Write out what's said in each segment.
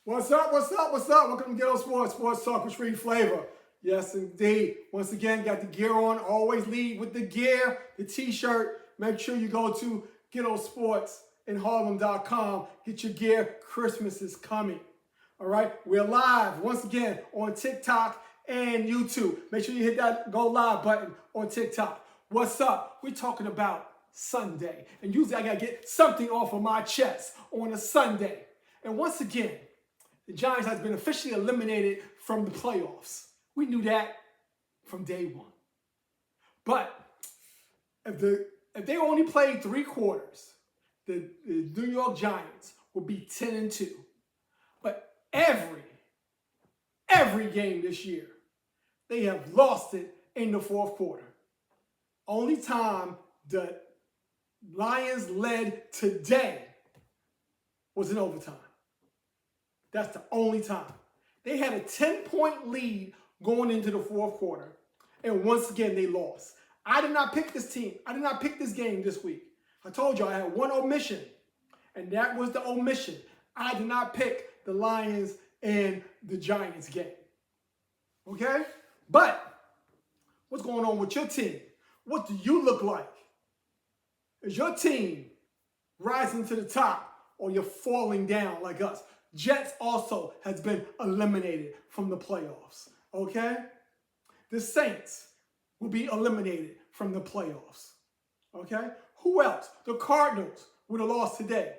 What's up? What's up? What's up? Welcome to GHET-TO Sports, Sports Talk with Street Flavor. Yes, indeed. Once again, got the gear on. Always lead with the gear, the t-shirt. Make sure you go to GHET-TO Sports in Harlem.com. Get your gear. Christmas is coming. All right? We're live once again on TikTok and YouTube. Make sure you hit that go live button on TikTok. What's up? We're talking about Sunday. And usually I got to get something off of my chest on a Sunday. And once again, the Giants has been officially eliminated from the playoffs. We knew that from day one. But if they only played 3 quarters, the New York Giants would be 10-2. But every game this year, they have lost it in the 4th quarter. Only time the Lions led today was in overtime. That's the only time. They had a 10-point lead going into the 4th quarter, and once again, they lost. I did not pick this team. I did not pick this game this week. I told you I had one omission, and that was the omission. I did not pick the Lions and the Giants game. Okay? But what's going on with your team? What do you look like? Is your team rising to the top, or you're falling down like us? Jets also has been eliminated from the playoffs, okay? The Saints will be eliminated from the playoffs, okay? Who else? The Cardinals would have lost today.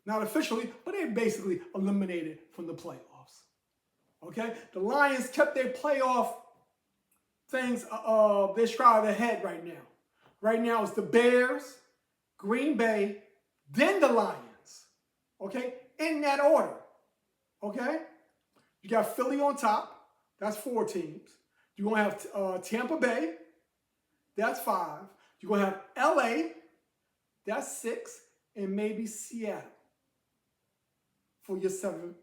Not officially, but they're basically eliminated from the playoffs, okay? The Lions kept their playoff things, they're striving ahead right now. Right now it's the Bears, Green Bay, then the Lions, okay? In that order, okay? You got Philly on top. That's 4 teams. You're going to have Tampa Bay. That's 5. You're going to have LA. That's 6. And maybe Seattle for your seven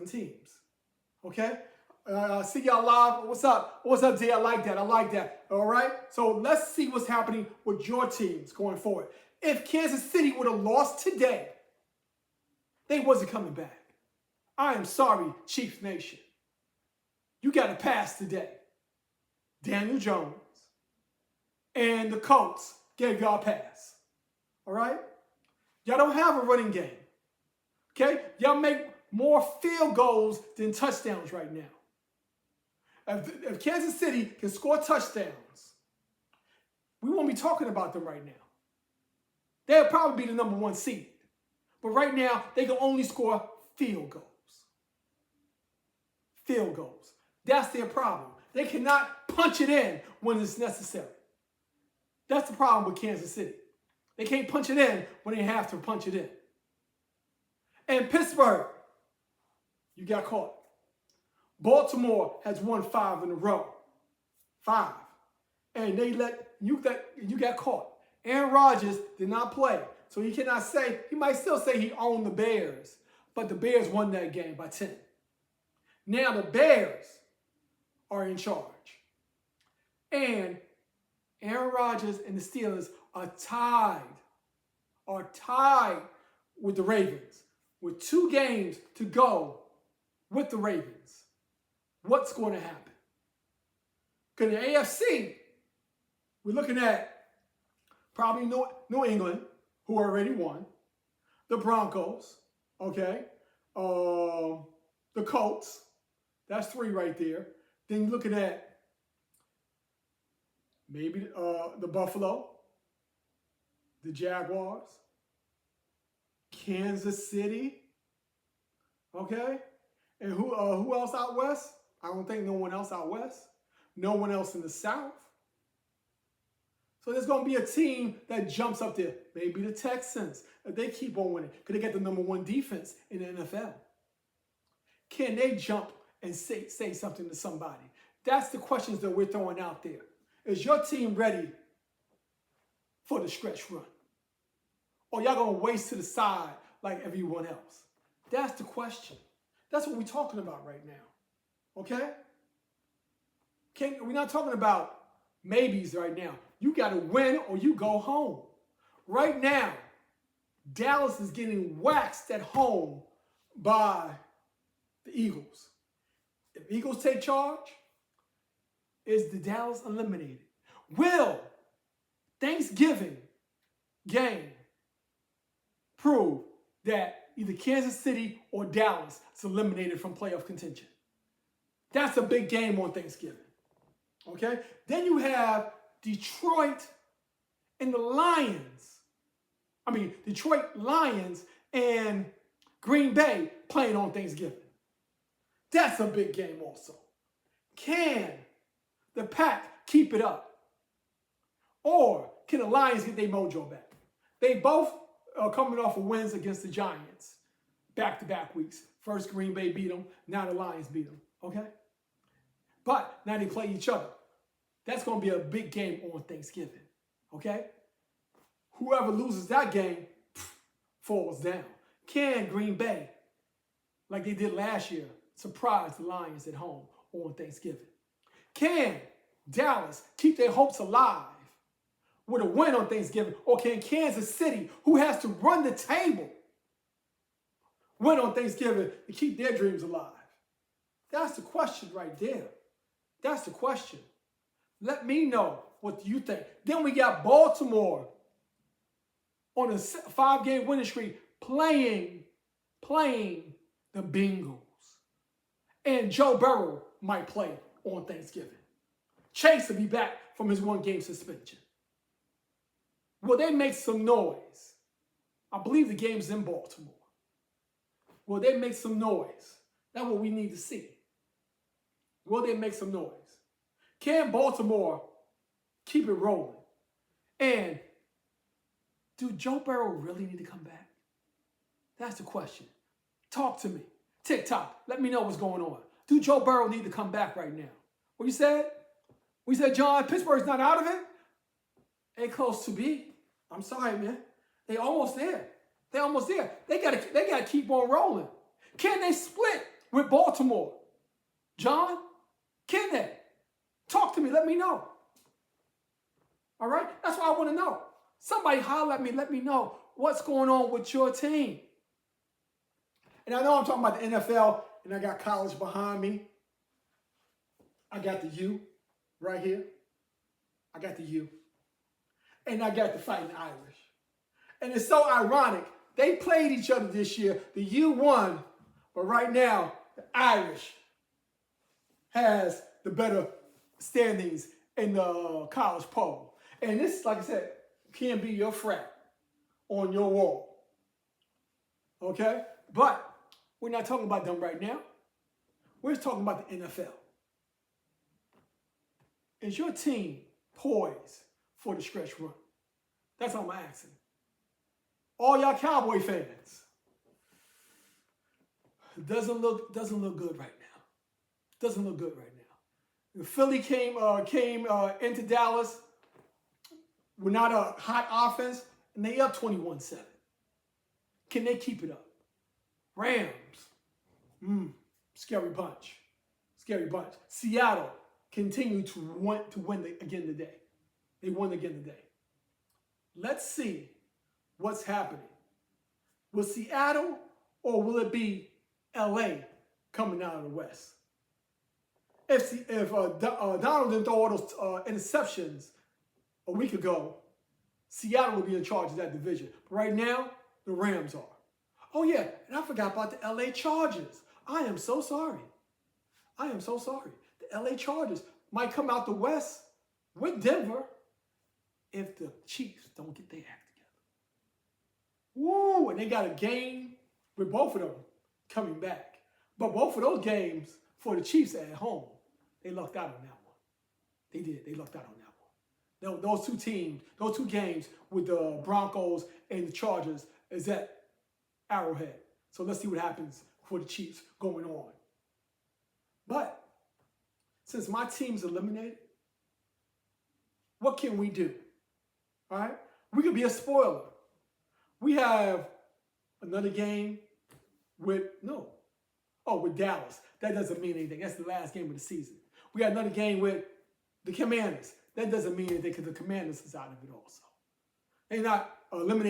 teams, okay? See y'all live. What's up? What's up, D? I like that. I like that. All right? So let's see what's happening with your teams going forward. If Kansas City would have lost today, they wasn't coming back. I am sorry, Chiefs Nation. You got to pass today. Daniel Jones and the Colts gave y'all a pass. All right? Y'all don't have a running game. Okay? Y'all make more field goals than touchdowns right now. If Kansas City can score touchdowns, we won't be talking about them right now. They'll probably be the number 1 seed. But right now, they can only score field goals. Field goals. That's their problem. They cannot punch it in when it's necessary. That's the problem with Kansas City. They can't punch it in when they have to punch it in. And Pittsburgh, you got caught. Baltimore has won 5 in a row. 5. And you got caught. Aaron Rodgers did not play. So he cannot say, he might still say he owned the Bears, but the Bears won that game by 10. Now the Bears are in charge. And Aaron Rodgers and the Steelers are tied with the Ravens with 2 games to go with the Ravens. What's going to happen? Because the AFC, we're looking at probably New England, who already won, the Broncos, okay, the Colts, that's 3 right there. Then you're looking at maybe the Buffalo, the Jaguars, Kansas City, okay, and who else out west? I don't think no one else out west, no one else in the South. So there's going to be a team that jumps up there. Maybe the Texans, if they keep on winning, because they get the number 1 defense in the NFL. Can they jump and say something to somebody? That's the questions that we're throwing out there. Is your team ready for the stretch run? Or y'all going to waste to the side like everyone else? That's the question. That's what we're talking about right now. Okay? We're not talking about maybes right now. You got to win or you go home. Right now, Dallas is getting waxed at home by the Eagles. If Eagles take charge, is the Dallas eliminated? Will Thanksgiving game prove that either Kansas City or Dallas is eliminated from playoff contention? That's a big game on Thanksgiving. Okay? Then you have Detroit and the Lions. Detroit Lions and Green Bay playing on Thanksgiving. That's a big game also. Can the Pack keep it up? Or can the Lions get their mojo back? They both are coming off of wins against the Giants. Back-to-back weeks. First Green Bay beat them. Now the Lions beat them. Okay? But now they play each other. That's going to be a big game on Thanksgiving. Okay? Whoever loses that game falls down. Can Green Bay, like they did last year, surprise the Lions at home on Thanksgiving? Can Dallas keep their hopes alive with a win on Thanksgiving? Or can Kansas City, who has to run the table, win on Thanksgiving to keep their dreams alive? That's the question right there. That's the question. Let me know what you think. Then we got Baltimore on a 5-game winning streak playing the Bengals. And Joe Burrow might play on Thanksgiving. Chase will be back from his 1-game suspension. Will they make some noise? I believe the game's in Baltimore. Will they make some noise? That's what we need to see. Will they make some noise? Can Baltimore keep it rolling? And do Joe Burrow really need to come back? That's the question. Talk to me. TikTok, let me know what's going on. Do Joe Burrow need to come back right now? What you said? We said, John, Pittsburgh's not out of it? Ain't close to be. I'm sorry, man. They almost there. They almost there. They gotta keep on rolling. Can they split with Baltimore? John, can they? Talk to me. Let me know. All right? That's what I want to know. Somebody holler at me. Let me know what's going on with your team. And I know I'm talking about the NFL, and I got college behind me. I got the U right here. I got the U. And I got the Fighting Irish. And it's so ironic. They played each other this year. The U won, but right now, the Irish has the better standings in the college poll. And this, like I said, can be your frat on your wall. Okay? But we're not talking about them right now. We're just talking about the NFL. Is your team poised for the stretch run? That's all I'm asking. All y'all Cowboy fans, it doesn't look good right now. Doesn't look good right now. The Philly came into Dallas with not a hot offense, and they up 21-7. Can they keep it up? Rams, scary bunch. Scary bunch. Seattle continued to win again today. They won again today. Let's see what's happening. Will Seattle or will it be LA coming out of the West? If Donald didn't throw all those interceptions a week ago, Seattle will be in charge of that division. But right now, the Rams are. Oh yeah, and I forgot about the LA Chargers. I am so sorry. I am so sorry. The LA Chargers might come out the West with Denver if the Chiefs don't get their act together. Woo! And they got a game with both of them coming back. But both of those games for the Chiefs at home, they lucked out on that one. They did. They lucked out on that one. Those two teams, those two games with the Broncos and the Chargers is at Arrowhead. So let's see what happens for the Chiefs going on. But since my team's eliminated, what can we do? All right? We could be a spoiler. We have another game with Dallas. That doesn't mean anything. That's the last game of the season. We got another game with the Commanders. That doesn't mean anything because the Commanders is out of it also. They're not eliminated.